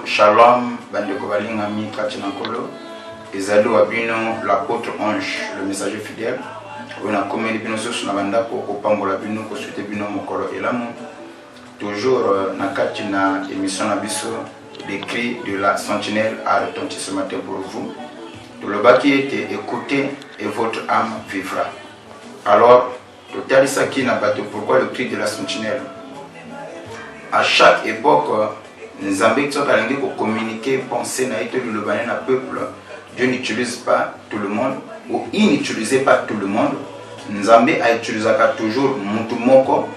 Shalom, bandeko balingami kati na nkolo. Ezali wa bino l'apôtre Ange, le messager fidèle. On a commis bino soso na bandako kopambola bino ko souhaiter bino mokolo elamu. Toujours na kati na émission na biso des cris de la sentinelle a retenti ce matin pour vous. Tout le bas qui était écouté et votre âme vivra. Alors, total saki na bato, pourquoi le cri de la sentinelle? À chaque époque, Nzambe qui a communiqué, penser, na été le peuple, Dieu n'utilise pas tout le monde, ou il n'utilisait pas tout le monde. Nzambe a utilisé toujours mutu moko,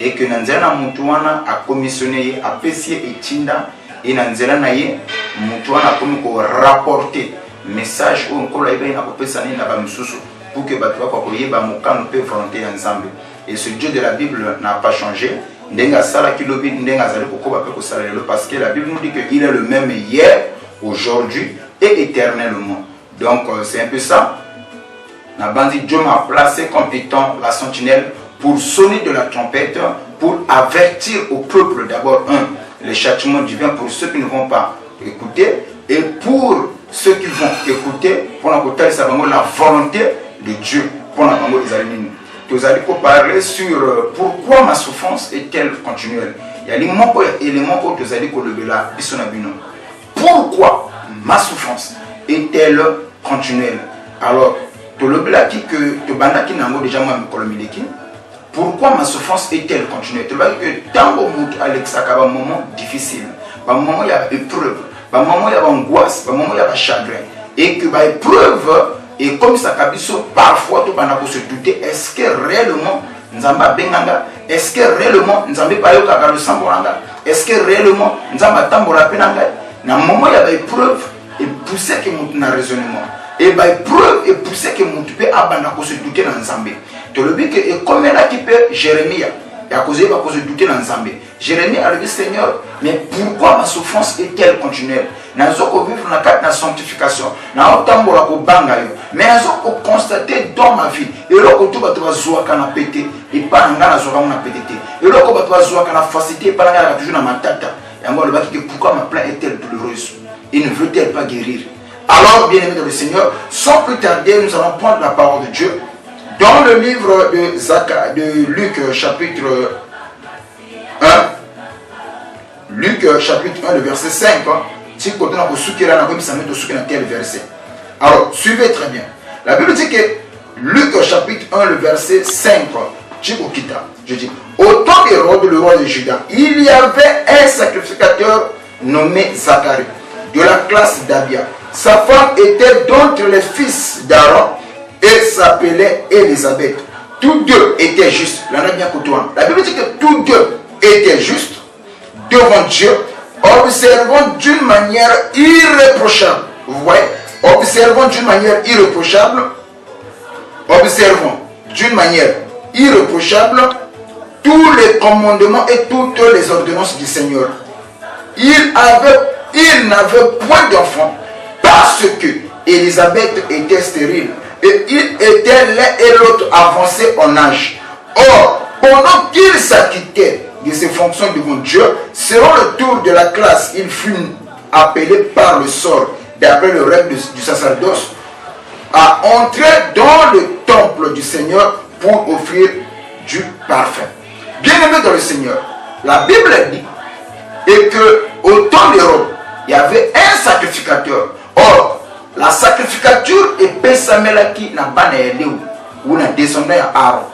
et que Nanzela Mutuana a commissionné, a pessier et tinda, et Nanzela naye, Mutuana a comme rapporter message ou encore la na kopesani na bamsusu pour que batwa kwa koyeba mokano pe volonté ya Nzambe. Et ce Dieu de la Bible n'a pas changé. Parce que la Bible nous dit qu'il est le même hier, aujourd'hui et éternellement. Donc c'est un peu ça. Dieu m'a placé comme étant la sentinelle pour sonner de la trompette, pour avertir au peuple d'abord les châtiments divins pour ceux qui ne vont pas écouter, et pour ceux qui vont écouter, pour la volonté de Dieu. Pour la Nous allons parler sur pourquoi ma souffrance est-elle continuelle. Il y a des éléments que nous allons lever. Pourquoi ma souffrance est-elle continuelle? Alors, pourquoi ma souffrance est-elle continuelle? Tant que un moment difficile, un moment il y a épreuve, un moment il y a angoisse, un moment il y a chagrin, et que l'épreuve, et comme ça, parfois, tout le monde se douter, est-ce que réellement, Nzamba Benganga, est-ce que réellement, Nzamba Payoka le Samboranga, est-ce que réellement, Nzamba Tambora Penanga, dans le moment, il y a des preuves et pousser que mon raisonnement. Et des preuves et pousser que mon peut abandonner se douter dans Nzamba. Tu le dis que, et comme elle a qui peut Jérémie, et à cause de se douter dans Nzamba. Jérémie a dit, Seigneur, mais pourquoi ma souffrance est-elle continuelle? Nous avons vivre dans la sanctification, nous avons mais nous avons constaté dans ma vie, et là, quand tu vas péter, et pas dans la pété, et là, quand tu vas facilité, et pas dans toujours dans ma tête, et on va le dire pourquoi ma plaie est-elle douloureuse? Et ne veut-elle pas guérir? Alors, bien aimé dans le Seigneur, sans plus tarder, nous allons prendre la parole de Dieu dans le livre de Luc, chapitre 1. Luc, chapitre 1, le verset 5. Alors, suivez très bien. La Bible dit que Luc chapitre 1, le verset 5. Je dis, au temps d'Hérode, le roi de Juda, il y avait un sacrificateur nommé Zacharie, de la classe d'Abia. Sa femme était d'entre les fils d'Aaron et s'appelait Élisabeth. Tous deux étaient justes. La Bible dit que tous deux étaient justes devant Dieu, observant d'une manière irréprochable. Vous voyez, observant d'une manière irréprochable, tous les commandements et toutes les ordonnances du Seigneur. Il n'avait point d'enfant parce que Élisabeth était stérile et il était l'un et l'autre avancés en âge. Or, pendant qu'il s'acquittait de ses fonctions devant Dieu, selon le tour de la classe, il fut appelé par le sort, d'après le règle du sacerdoce, à entrer dans le temple du Seigneur pour offrir du parfum. Bien-aimé dans le Seigneur, la Bible dit et que au temps d'Hérode, il y avait un sacrificateur. Or, la sacrificature est Pesamelaki n'a pas ou na descendant ya Aaron.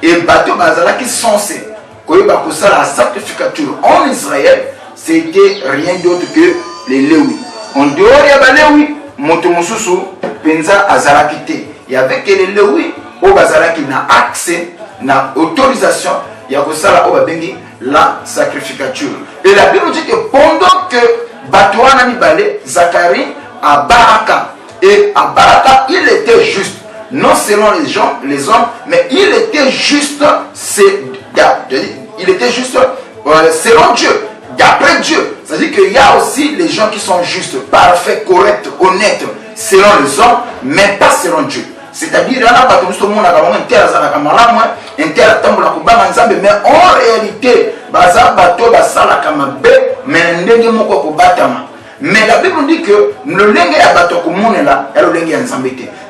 Et bateau bazala qui censé koyeba ko la sacrificature en Israël, c'était rien d'autre que les Lévi. En dehors ya ba Lévi, moto mususu penza azalaki te. Il y avait que les Lévi au bazalaki na accès na autorisation ya ko sala o babengi la sacrificature. Et la Bible dit que pendant que Batouana Mibale, Zacharie à Baraka, et à Baraka il était juste, non selon les hommes, mais il était juste, il était juste selon Dieu, d'après Dieu. C'est-à-dire qu'il y a aussi les gens qui sont justes, parfaits, corrects, honnêtes, selon les hommes, mais pas selon Dieu. C'est-à-dire mais en réalité, mais la Bible dit que le lingue à bateau là,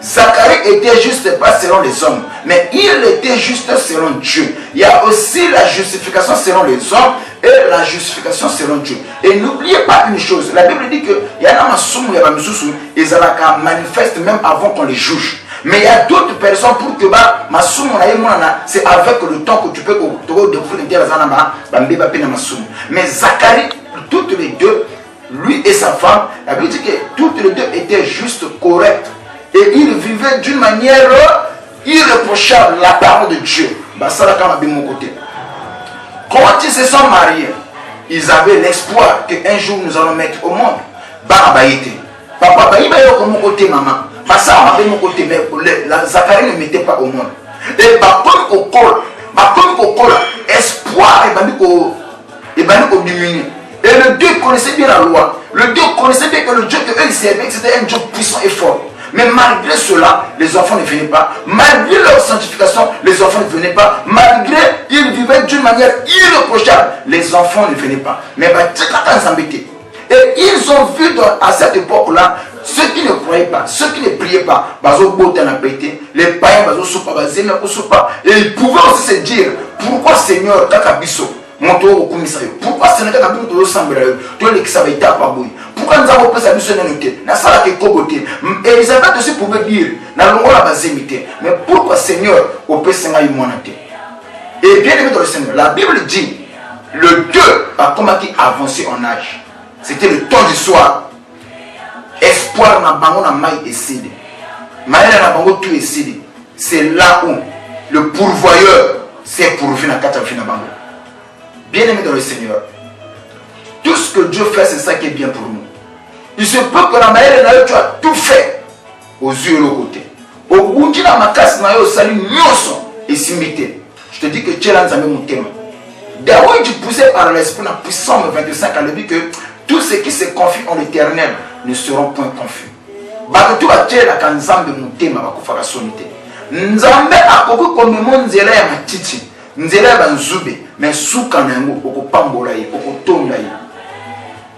Zacharie était juste pas selon les hommes, mais il était juste selon Dieu. Il y a aussi la justification selon les hommes et la justification selon Dieu. Et n'oubliez pas une chose, la Bible dit que il y a ils manifestent même avant qu'on les juge. Mais il y a d'autres personnes pour que c'est avec le temps que tu peux mais Zacharie, toutes les deux, lui et sa femme, la Bible dit que toutes les deux étaient juste correctes. Et ils vivaient d'une manière irréprochable la parole de Dieu. Quand ils se sont mariés, ils avaient l'espoir qu'un jour nous allons mettre au monde. Papa, comme côté maman. Mais Zacharie ne mettait pas au monde. Et comme au col, espoir et diminuer. Et le Dieu connaissait bien la loi. Le Dieu connaissait bien que le Dieu qu'eux ils servaient, c'était un Dieu puissant et fort. Mais malgré cela, les enfants ne venaient pas. Malgré leur sanctification, les enfants ne venaient pas. Malgré ils vivaient d'une manière irréprochable, les enfants ne venaient pas. Mais et ils ont vu à cette époque-là, ceux qui ne croyaient pas, ceux qui ne priaient pas, les païens, et ils pouvaient aussi se dire, pourquoi Seigneur, Kakabiso, pourquoi Seigneur, pourquoi nous avons fait ça? Elisabeth aussi pouvait dire, mais pourquoi Seigneur, au et bien aimé dans le Seigneur, la Bible dit, le 2 a commencé à avancer en âge. C'était le temps du soir. Espoir na bango na mai eside. Maïla na bango tout eside. C'est là où le pourvoyeur s'est pourvu na kata fina bango. Bien aimé dans le Seigneur, tout ce que Dieu fait, c'est ça qui est bien pour nous. Il se peut que la maïla tu as tout fait aux yeux de l'autre côté. Au bout de la macasse na yo sali nyoso et simité. Je te dis que tu es là dans mon thème. David poussé par l'esprit dans Psaume 25 à lui que tous ceux qui se confient en l'éternel ne seront point confus. Bakotu batela kanzambe mutema bakufaka sonite. Nzambe akoku komemo nzela ya matiti, nzela ya banzube, mais suka na yango okopambola ye, okotonda ye.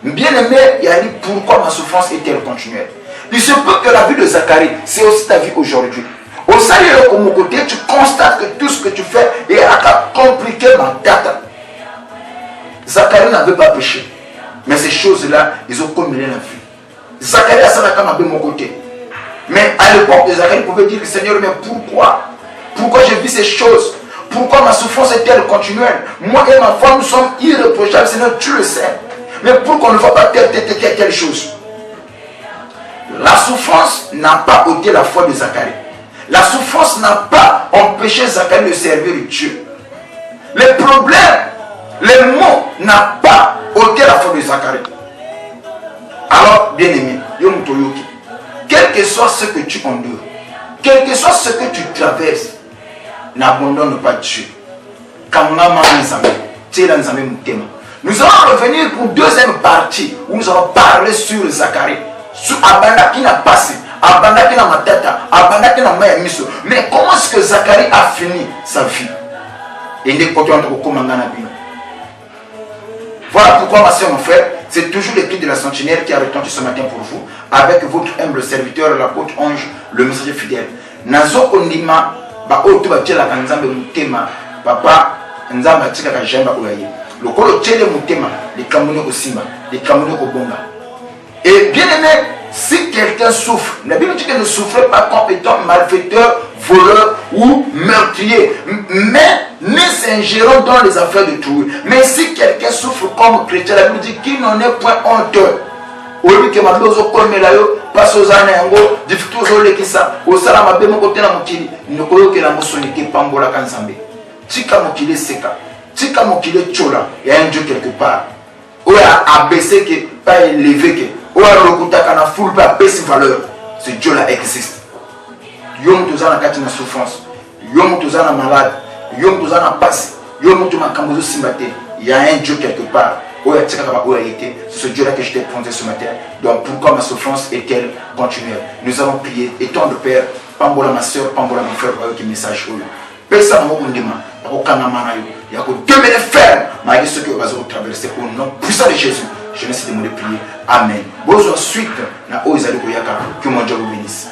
Bien-aimé, il y a dit pourquoi ma souffrance est-elle continuelle. Il se peut que la vie de Zacharie, c'est aussi ta vie aujourd'hui. Au salaire comme côté, tu constates que tout ce que tu fais est à compliquer ma date. Zacharie n'avait pas péché. Mais ces choses-là, ils ont combiné la vie. Zacharie a ça de mon côté. Mais à l'époque, Zacharie pouvait dire, Seigneur, mais pourquoi? Pourquoi je vis ces choses? Pourquoi ma souffrance est-elle continuelle? Moi et ma femme, nous sommes irréprochables, Seigneur, tu le sais. Mais pourquoi on ne va pas telle chose? La souffrance n'a pas ôté la foi de Zacharie. La souffrance n'a pas empêché Zacharie de servir Dieu. Les problèmes, les mots n'ont pas ôté la foi de Zacharie. Alors, bien aimé, quel que soit ce que tu endures, quel que soit ce que tu traverses, n'abandonne pas Dieu. Nous allons revenir pour deuxième partie où nous allons parler sur Zacharie, sur Abanda qui n'a passé, Abanda qui n'a matata, Abanda qui n'a maya miso. Mais comment est-ce que Zacharie a fini sa vie? Voilà pourquoi, ma soeur, mon frère, c'est toujours le cri de la sentinelle qui a retenti ce matin pour vous, avec votre humble serviteur, l'apôtre Ange, le messager fidèle. Nazo ondima, ba oto ba tela kanzambe mutema, papa nzamba tika ka jamba oyaye. Le kolo tele mutema, les kamune au simba, les kamune au bonga. Et bien aimé, si quelqu'un souffre, la Bible dit que ne souffrez pas comme étant malfaiteur voleur ou meurtrier. Mais ne s'ingérant dans les affaires de tout. Mais si quelqu'un souffre comme chrétien, la Bible dit qu'il n'en est point honteux. Au lieu que ma dose comme la yo passe aux années en gros difficultés aux les qui ça au salam a bémo côté la mokili ne koyo que la mosoni qui pambola kanzambe tika mokili seka tika mokili chola il y a un Dieu quelque part ou a abaissé que pas élevé que ou a lokuta kana full pas baisse valeur ce Dieu là existe yom tozana kati na souffrance yom tozana malade yom tozana passe yom tozana kambozo simbate il y a un Dieu quelque part. C'est ce Dieu-là que je t'ai présenté ce matin. Donc pourquoi ma souffrance est-elle continuelle? Nous allons prier. Et tant de Père, Pambola ma soeur, Pambola mon frère, avec un message. Personne ne m'a dit, il y a que 2 minutes fermes, malgré ce que vous allez traverser au nom puissant de Jésus. Je laisse de prier. Amen. Bonne suite. Que mon Dieu vous bénisse.